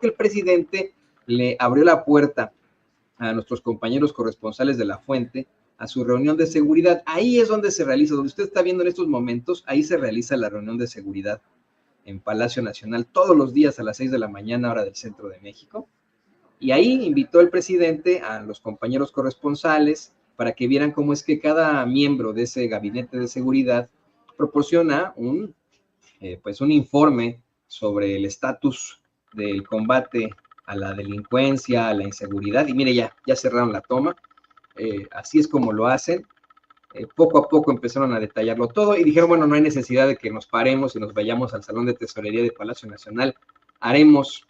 que el presidente le abrió la puerta a nuestros compañeros corresponsales de La Fuente a su reunión de seguridad. Ahí es donde se realiza, donde usted está viendo en estos momentos, ahí se realiza la reunión de seguridad en Palacio Nacional todos los días a las 6 de la mañana, hora del centro de México. Y ahí invitó el presidente a los compañeros corresponsales para que vieran cómo es que cada miembro de ese gabinete de seguridad proporciona pues un informe sobre el estatus del combate a la delincuencia, a la inseguridad. Y mire, ya cerraron la toma. Así es como lo hacen. Poco a poco empezaron a detallarlo todo y dijeron, bueno, no hay necesidad de que nos paremos y nos vayamos al Salón de Tesorería de Palacio Nacional. Haremos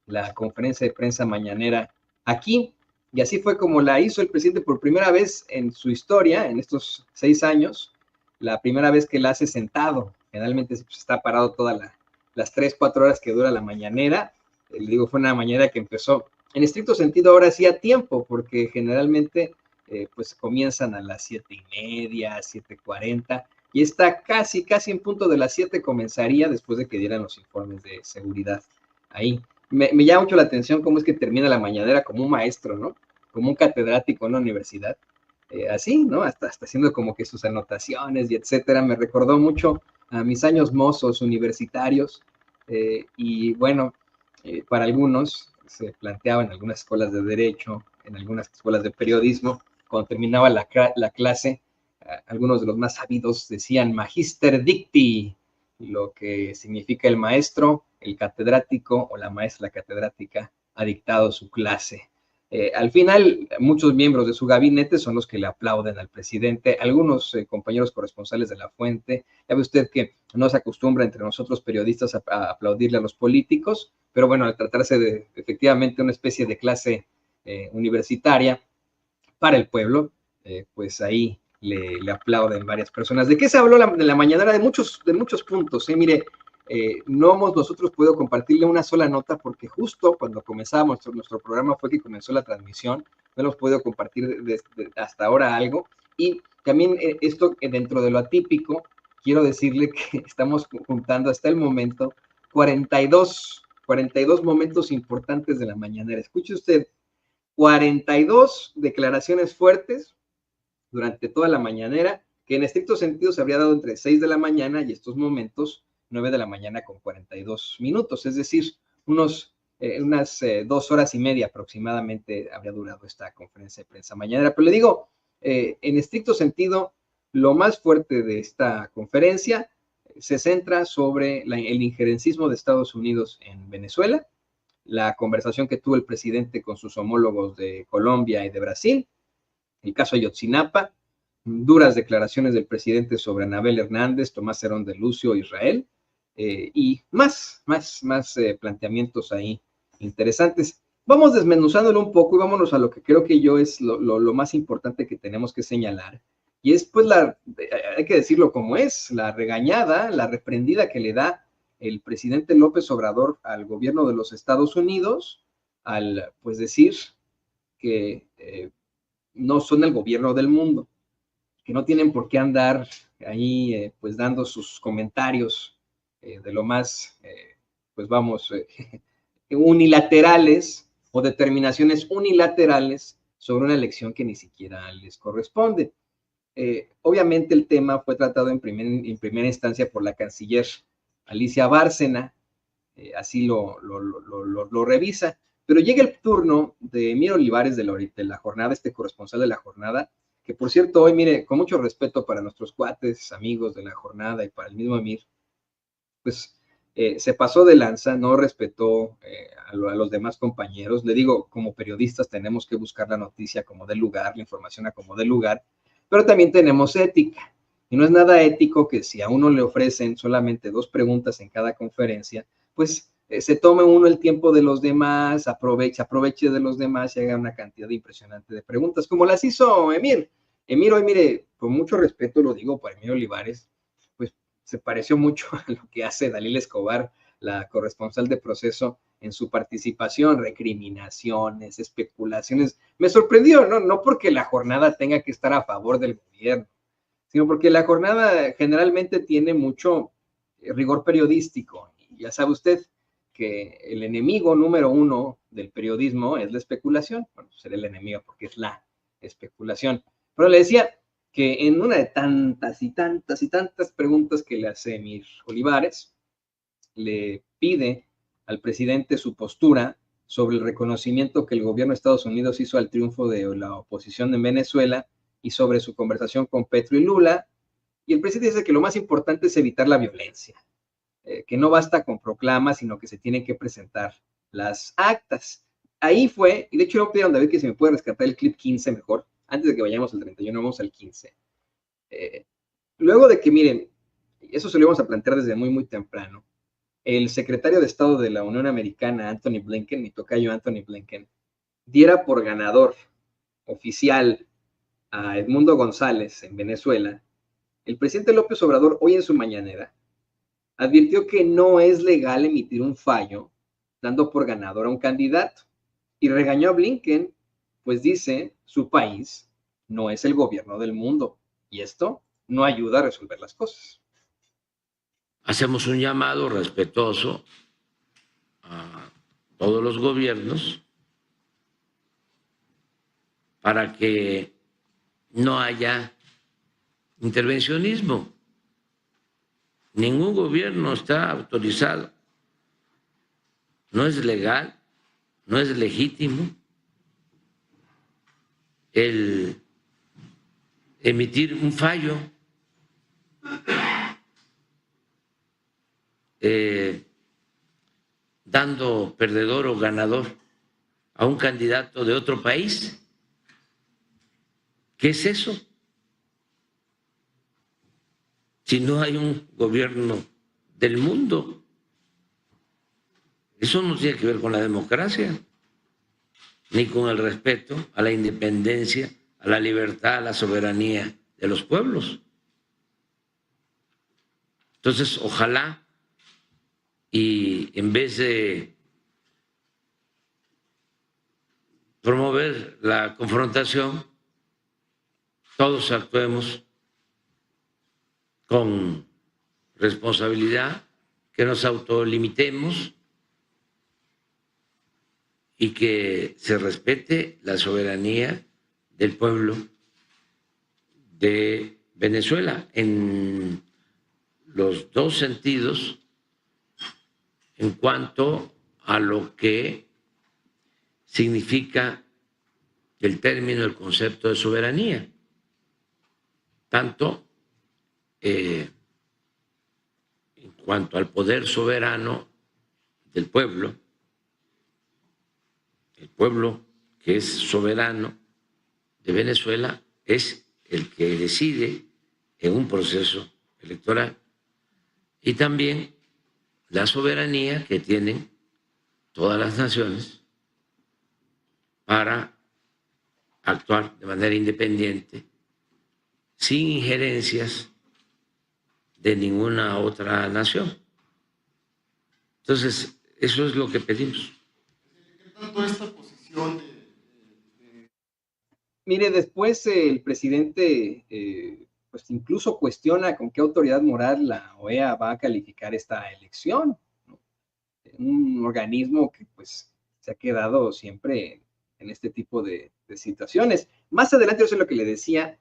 la conferencia de prensa mañanera aquí, y así fue como la hizo el presidente por primera vez en su historia, en estos 6 años, la primera vez que la hace sentado. Generalmente está parado todas las 3, 4 horas que dura la mañanera. Le digo, fue una mañanera que empezó, en estricto sentido, ahora sí a tiempo, porque generalmente pues comienzan a las 7:30, 7:40, y está casi en punto de las 7 comenzaría después de que dieran los informes de seguridad ahí. Me llama mucho la atención cómo es que termina la mañanera como un maestro, ¿no? Como un catedrático en la universidad. Así, ¿no? Hasta haciendo como que sus anotaciones y etcétera. Me recordó mucho a mis años mozos universitarios. Y bueno, para algunos se planteaba en algunas escuelas de derecho, en algunas escuelas de periodismo, cuando terminaba la clase, algunos de los más sabidos decían Magister Dicti, lo que significa el maestro, el catedrático o la maestra, la catedrática, ha dictado su clase. Al final, muchos miembros de su gabinete son los que le aplauden al presidente, algunos compañeros corresponsales de La Fuente. Ya ve usted que no se acostumbra entre nosotros periodistas a aplaudirle a los políticos, pero bueno, al tratarse de efectivamente una especie de clase universitaria para el pueblo, pues ahí le aplauden varias personas. ¿De qué se habló de la mañanera? De muchos puntos. Mire, no hemos nosotros podido compartirle una sola nota porque justo cuando comenzábamos nuestro programa fue que comenzó la transmisión. No hemos podido compartir hasta ahora algo. Y también esto dentro de lo atípico, quiero decirle que estamos juntando hasta el momento 42 momentos importantes de la mañanera. Escuche usted, 42 declaraciones fuertes durante toda la mañanera, que en estricto sentido se habría dado entre 6 de la mañana y estos momentos 9 de la mañana con 42 minutos, es decir, unas 2 horas y media aproximadamente habría durado esta conferencia de prensa mañanera. Pero le digo, en estricto sentido, lo más fuerte de esta conferencia se centra sobre el injerencismo de Estados Unidos en Venezuela, la conversación que tuvo el presidente con sus homólogos de Colombia y de Brasil, el caso Ayotzinapa, duras declaraciones del presidente sobre Anabel Hernández, Tomás Herón de Lucio, Israel, y más planteamientos ahí interesantes. Vamos desmenuzándolo un poco y vámonos a lo que creo que yo es lo más importante que tenemos que señalar, y es pues hay que decirlo como es, la regañada, la reprendida que le da el presidente López Obrador al gobierno de los Estados Unidos, al pues decir que no son el gobierno del mundo, que no tienen por qué andar ahí pues dando sus comentarios de lo más, pues vamos, unilaterales o determinaciones unilaterales sobre una elección que ni siquiera les corresponde. Obviamente el tema fue tratado en primera instancia por la canciller Alicia Bárcena, así lo revisa, pero llega el turno de Emir Olivares de la jornada, este corresponsal de la jornada, que por cierto hoy, mire, con mucho respeto para nuestros cuates, amigos de la jornada y para el mismo Emir, pues se pasó de lanza, no respetó a los demás compañeros. Le digo, como periodistas tenemos que buscar la noticia como dé lugar, la información a como dé lugar, pero también tenemos ética. Y no es nada ético que si a uno le ofrecen solamente 2 preguntas en cada conferencia, pues se tome uno el tiempo de los demás, aproveche de los demás y haga una cantidad impresionante de preguntas, como las hizo Emir. Emir hoy, mire, con mucho respeto lo digo para Emir Olivares, pues se pareció mucho a lo que hace Dalila Escobar, la corresponsal de Proceso, en su participación, recriminaciones, especulaciones. Me sorprendió, no porque la jornada tenga que estar a favor del gobierno, sino porque la jornada generalmente tiene mucho rigor periodístico. Y ya sabe usted que el enemigo número uno del periodismo es la especulación. Bueno, será el enemigo porque es la especulación. Pero le decía que en una de tantas y tantas y tantas preguntas que le hace Emir Olivares, le pide al presidente su postura sobre el reconocimiento que el gobierno de Estados Unidos hizo al triunfo de la oposición en Venezuela y sobre su conversación con Petro y Lula. Y el presidente dice que lo más importante es evitar la violencia, que no basta con proclamas, sino que se tienen que presentar las actas. Ahí fue, y de hecho yo pidieron a David que se me puede rescatar el clip 15 mejor, antes de que vayamos al 31, vamos al 15. Luego de que, miren, eso se lo íbamos a plantear desde muy, muy temprano, el secretario de Estado de la Unión Americana, Anthony Blinken, mi tocayo Anthony Blinken, diera por ganador oficial a Edmundo González en Venezuela, el presidente López Obrador hoy en su mañanera advirtió que no es legal emitir un fallo dando por ganador a un candidato y regañó a Blinken, pues dice, su país no es el gobierno del mundo y esto no ayuda a resolver las cosas. Hacemos un llamado respetuoso a todos los gobiernos para que no haya intervencionismo. Ningún gobierno está autorizado, no es legal, no es legítimo el emitir un fallo dando perdedor o ganador a un candidato de otro país. ¿Qué es eso? Si no hay un gobierno del mundo, eso no tiene que ver con la democracia, ni con el respeto a la independencia, a la libertad, a la soberanía de los pueblos. Entonces, ojalá y en vez de promover la confrontación, todos actuemos con responsabilidad, que nos autolimitemos y que se respete la soberanía del pueblo de Venezuela en los dos sentidos en cuanto a lo que significa el término, el concepto de soberanía, tanto en cuanto al poder soberano del pueblo, el pueblo que es soberano de Venezuela es el que decide en un proceso electoral, y también la soberanía que tienen todas las naciones para actuar de manera independiente, sin injerencias de ninguna otra nación. Entonces, eso es lo que pedimos. ¿Qué tanto esta posición Mire, después el presidente pues incluso cuestiona con qué autoridad moral la OEA va a calificar esta elección, ¿no? Un organismo que pues se ha quedado siempre en este tipo de situaciones. Más adelante, eso es lo que le decía,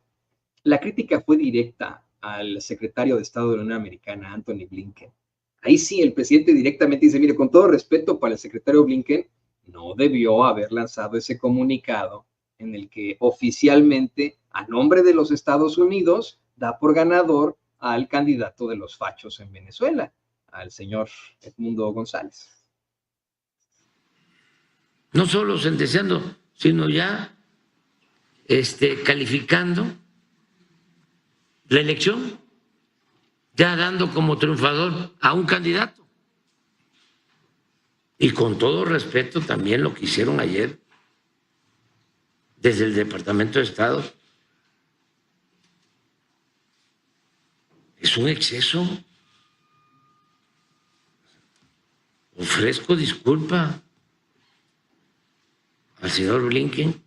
la crítica fue directa al secretario de Estado de la Unión Americana, Anthony Blinken. Ahí sí, el presidente directamente dice, mire, con todo respeto para el secretario Blinken, no debió haber lanzado ese comunicado en el que oficialmente, a nombre de los Estados Unidos, da por ganador al candidato de los fachos en Venezuela, al señor Edmundo González. No solo sentenciando, sino ya calificando la elección, ya dando como triunfador a un candidato. Y con todo respeto también lo que hicieron ayer desde el Departamento de Estado. Es un exceso. Ofrezco disculpa al señor Blinken,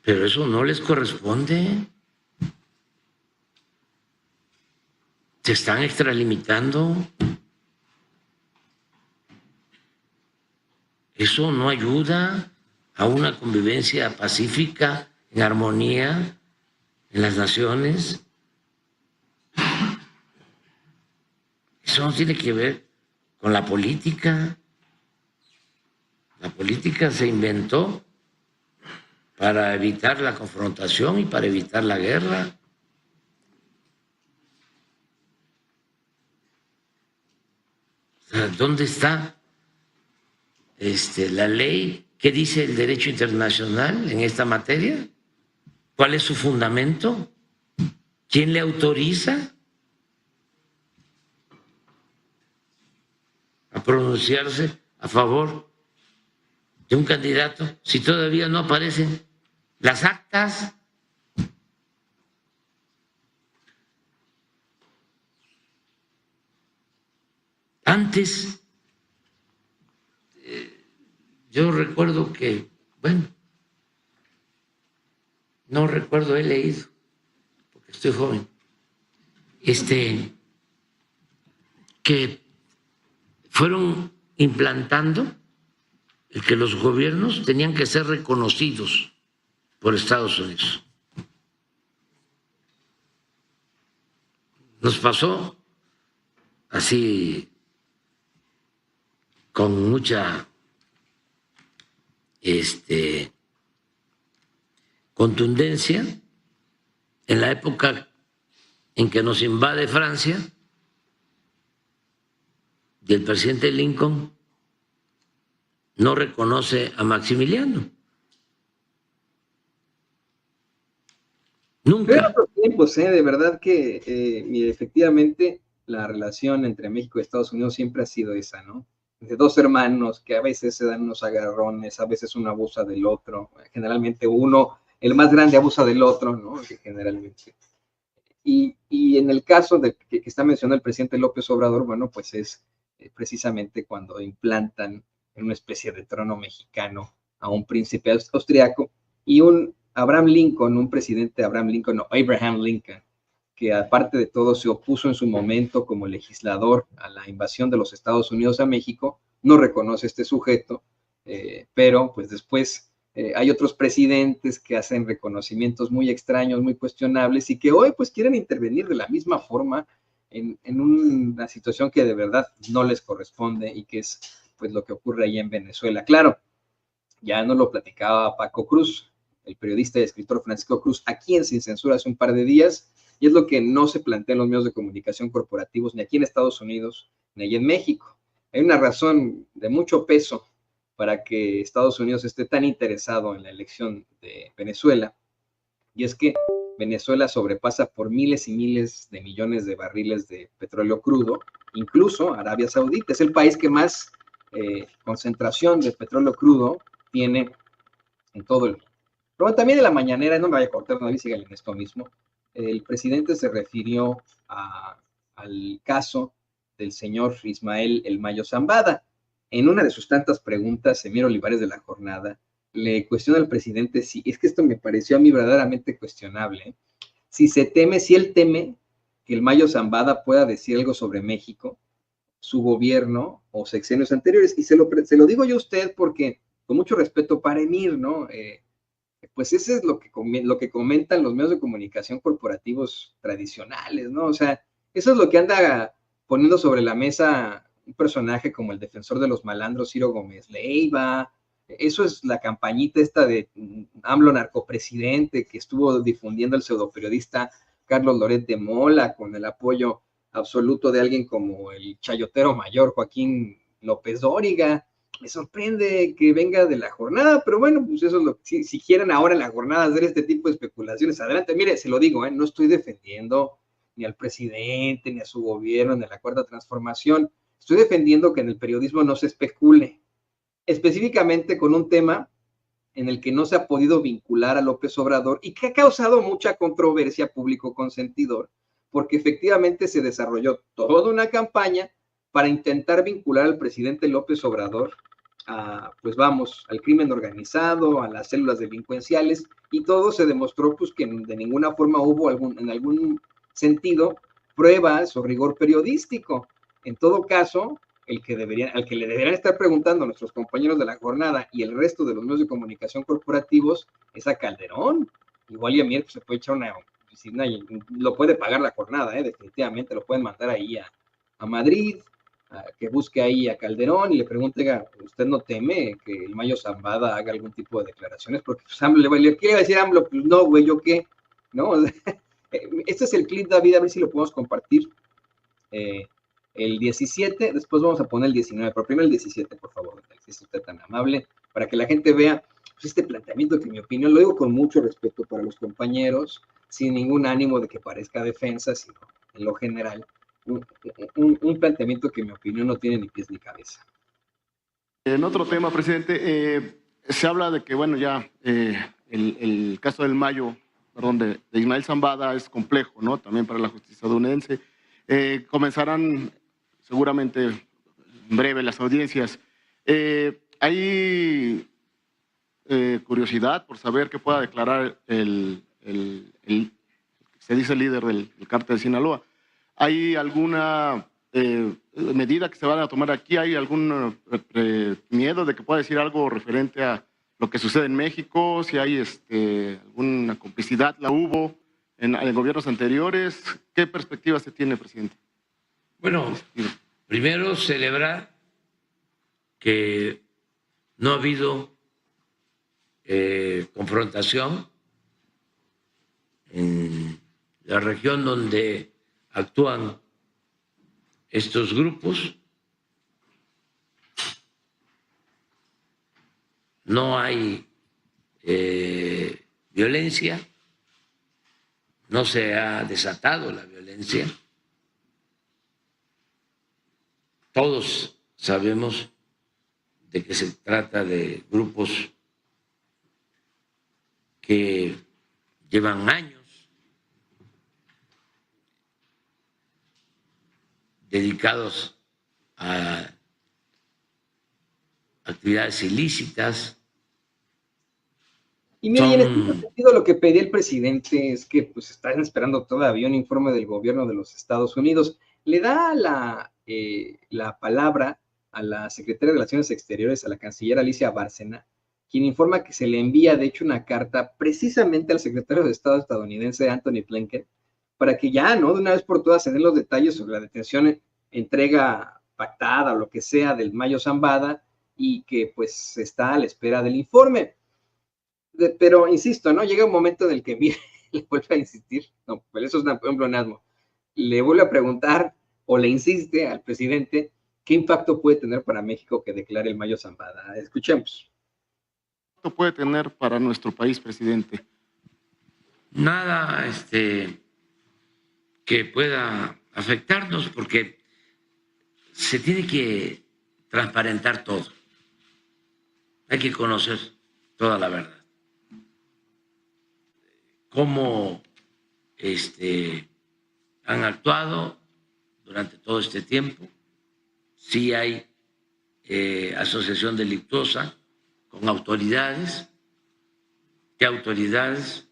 pero eso no les corresponde. Se están extralimitando. Eso no ayuda a una convivencia pacífica, en armonía, en las naciones. Eso no tiene que ver con la política. La política se inventó para evitar la confrontación y para evitar la guerra. O sea, ¿dónde está la ley? ¿Qué dice el derecho internacional en esta materia? ¿Cuál es su fundamento? ¿Quién le autoriza a pronunciarse a favor de un candidato si todavía no aparecen las actas? Antes, yo recuerdo que, bueno, no recuerdo, he leído, porque estoy joven, que fueron implantando el que los gobiernos tenían que ser reconocidos por Estados Unidos. Nos pasó así con mucha contundencia en la época en que nos invade Francia y el presidente Lincoln no reconoce a Maximiliano. Nunca. Pero en otros tiempos, de verdad que mire, efectivamente la relación entre México y Estados Unidos siempre ha sido esa, ¿no? De dos hermanos que a veces se dan unos agarrones, a veces uno abusa del otro, generalmente uno, el más grande abusa del otro, ¿no? Generalmente. Y en el caso de que está mencionando el presidente López Obrador, bueno, pues es precisamente cuando implantan en una especie de trono mexicano a un príncipe austriaco y un Abraham Lincoln, un presidente Abraham Lincoln, no, Abraham Lincoln, que aparte de todo se opuso en su momento como legislador a la invasión de los Estados Unidos a México, no reconoce este sujeto, pero pues después hay otros presidentes que hacen reconocimientos muy extraños, muy cuestionables y que hoy pues quieren intervenir de la misma forma en una situación que de verdad no les corresponde y que es pues lo que ocurre ahí en Venezuela. Claro, ya nos lo platicaba Paco Cruz, el periodista y escritor Francisco Cruz, aquí en Sin Censura hace un par de días, y es lo que no se plantea en los medios de comunicación corporativos, ni aquí en Estados Unidos, ni allí en México. Hay una razón de mucho peso para que Estados Unidos esté tan interesado en la elección de Venezuela, y es que Venezuela sobrepasa por miles y miles de millones de barriles de petróleo crudo, incluso Arabia Saudita, es el país que más concentración de petróleo crudo tiene en todo el mundo. Pero también en la mañanera, no me vaya a cortar, no sigan en esto mismo, el presidente se refirió al caso del señor Ismael El Mayo Zambada. En una de sus tantas preguntas, Emir Olivares de La Jornada le cuestiona al presidente si, es que esto me pareció a mí verdaderamente cuestionable, si él teme que el Mayo Zambada pueda decir algo sobre México, su gobierno o sexenios anteriores. Y se lo digo yo a usted porque, con mucho respeto para Emir, ¿no? Pues ese es lo que comentan los medios de comunicación corporativos tradicionales, ¿no? O sea, eso es lo que anda poniendo sobre la mesa un personaje como el defensor de los malandros, Ciro Gómez Leiva. Eso es la campañita esta de AMLO narcopresidente que estuvo difundiendo el pseudoperiodista Carlos Loret de Mola con el apoyo absoluto de alguien como el chayotero mayor Joaquín López Dóriga. Me sorprende que venga de La Jornada, pero bueno, pues eso es lo que, si quieren ahora en La Jornada hacer este tipo de especulaciones, adelante. Mire, se lo digo, no estoy defendiendo ni al presidente, ni a su gobierno, ni a la Cuarta Transformación. Estoy defendiendo que en el periodismo no se especule, específicamente con un tema en el que no se ha podido vincular a López Obrador y que ha causado mucha controversia público consentidor, porque efectivamente se desarrolló toda una campaña para intentar vincular al presidente López Obrador pues vamos, al crimen organizado, a las células delincuenciales, y todo se demostró pues que de ninguna forma hubo en algún sentido pruebas o rigor periodístico. En todo caso, al que le deberían estar preguntando nuestros compañeros de la jornada y el resto de los medios de comunicación corporativos es a Calderón. Igual y a Mier pues, se puede echar una oficina y lo puede pagar la jornada, definitivamente lo pueden mandar ahí a Madrid, que busque ahí a Calderón y le pregunte, ¿usted no teme que el Mayo Zambada haga algún tipo de declaraciones? Porque pues, AMLO, ¿le quiere decir a AMLO? Pues no, güey, ¿yo qué? ¿No? Este es el clip, David, a ver si lo podemos compartir. El 17, después vamos a poner el 19, pero primero el 17, por favor, si es usted tan amable, para que la gente vea pues, este planteamiento que en mi opinión, lo digo con mucho respeto para los compañeros, sin ningún ánimo de que parezca defensa, sino en lo general, un planteamiento que en mi opinión no tiene ni pies ni cabeza. En otro tema, presidente, se habla de que, bueno, ya el caso del Mayo, perdón, de Ismael Zambada es complejo, ¿no? También para la justicia estadounidense. Comenzarán seguramente en breve las audiencias. ¿Hay curiosidad por saber qué pueda declarar se dice líder del cártel de Sinaloa? ¿Hay alguna medida que se van a tomar aquí? ¿Hay algún miedo de que pueda decir algo referente a lo que sucede en México? Si hay alguna complicidad, ¿la hubo en gobiernos anteriores? ¿Qué perspectiva se tiene, presidente? Bueno, primero celebrar que no ha habido confrontación en la región donde actúan estos grupos. No hay violencia, no se ha desatado la violencia. Todos sabemos de que se trata de grupos que llevan años dedicados a actividades ilícitas. Y mira, y en este sentido lo que pedía el presidente es que pues están esperando todavía un informe del gobierno de los Estados Unidos. Le da la palabra a la secretaria de Relaciones Exteriores, a la canciller Alicia Bárcena, quien informa que se le envía, de hecho, una carta precisamente al secretario de Estado estadounidense, Anthony Blinken, para que ya, ¿no? De una vez por todas se den los detalles sobre la detención, entrega pactada o lo que sea del Mayo Zambada y que pues está a la espera del informe. Pero insisto, ¿no? Llega un momento en el que mire, le vuelve a insistir, no, pues eso es un pleonasmo, le vuelve a preguntar o le insiste al presidente qué impacto puede tener para México que declare el Mayo Zambada. Escuchemos. ¿Qué impacto puede tener para nuestro país, presidente? Nada que pueda afectarnos porque se tiene que transparentar todo. Hay que conocer toda la verdad. Cómo han actuado durante todo este tiempo, si hay asociación delictuosa con autoridades, qué autoridades,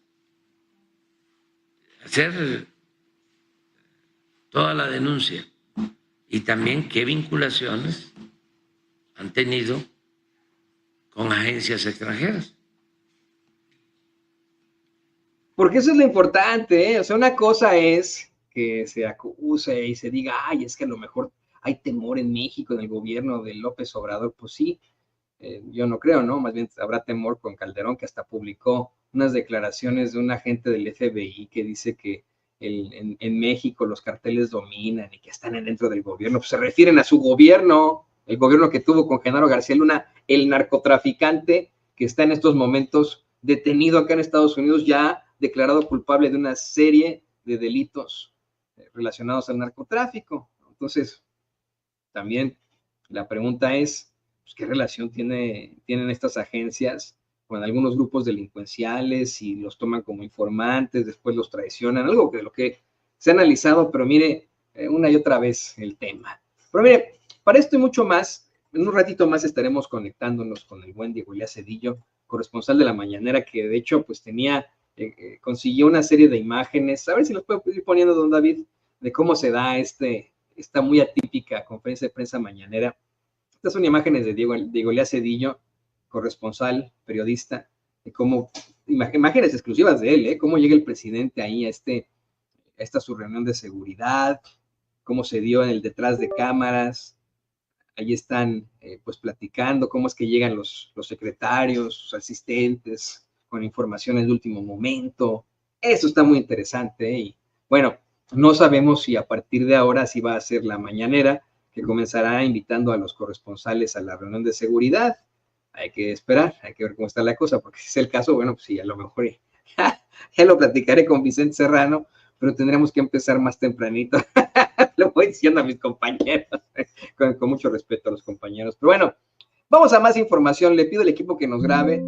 hacer toda la denuncia y también qué vinculaciones han tenido con agencias extranjeras. Porque eso es lo importante, ¿eh? O sea, una cosa es que se acuse y se diga, ay, es que a lo mejor hay temor en México, en el gobierno de López Obrador. Pues sí, yo no creo, ¿no? Más bien habrá temor con Calderón, que hasta publicó unas declaraciones de un agente del FBI que dice que en México los carteles dominan y que están dentro del gobierno. Pues se refieren a su gobierno, el gobierno que tuvo con Genaro García Luna, el narcotraficante que está en estos momentos detenido acá en Estados Unidos, ya declarado culpable de una serie de delitos relacionados al narcotráfico. Entonces, también la pregunta es, pues, ¿qué relación tienen estas agencias con algunos grupos delincuenciales y los toman como informantes, después los traicionan? Algo de lo que se ha analizado, pero mire, una y otra vez el tema. Pero mire, para esto y mucho más, en un ratito más estaremos conectándonos con el buen Diego Elías Cedillo, corresponsal de La Mañanera, que de hecho pues consiguió una serie de imágenes, a ver si los puedo ir poniendo, don David, de cómo se da este esta muy atípica conferencia de prensa mañanera. Estas son imágenes de Diego Elías Cedillo, corresponsal, periodista, de cómo, imágenes exclusivas de él, cómo llega el presidente ahí a esta su reunión de seguridad, cómo se dio en el detrás de cámaras. Ahí están pues platicando cómo es que llegan los secretarios, sus asistentes, con informaciones de último momento. Eso está muy interesante. Y bueno, no sabemos si a partir de ahora sí va a ser la mañanera, que comenzará invitando a los corresponsales a la reunión de seguridad. Hay que esperar, hay que ver cómo está la cosa, porque si es el caso, bueno, pues sí, a lo mejor ya lo platicaré con Vicente Serrano, pero tendremos que empezar más tempranito. Lo voy diciendo a mis compañeros, con mucho respeto a los compañeros. Pero bueno, vamos a más información. Le pido al equipo que nos grabe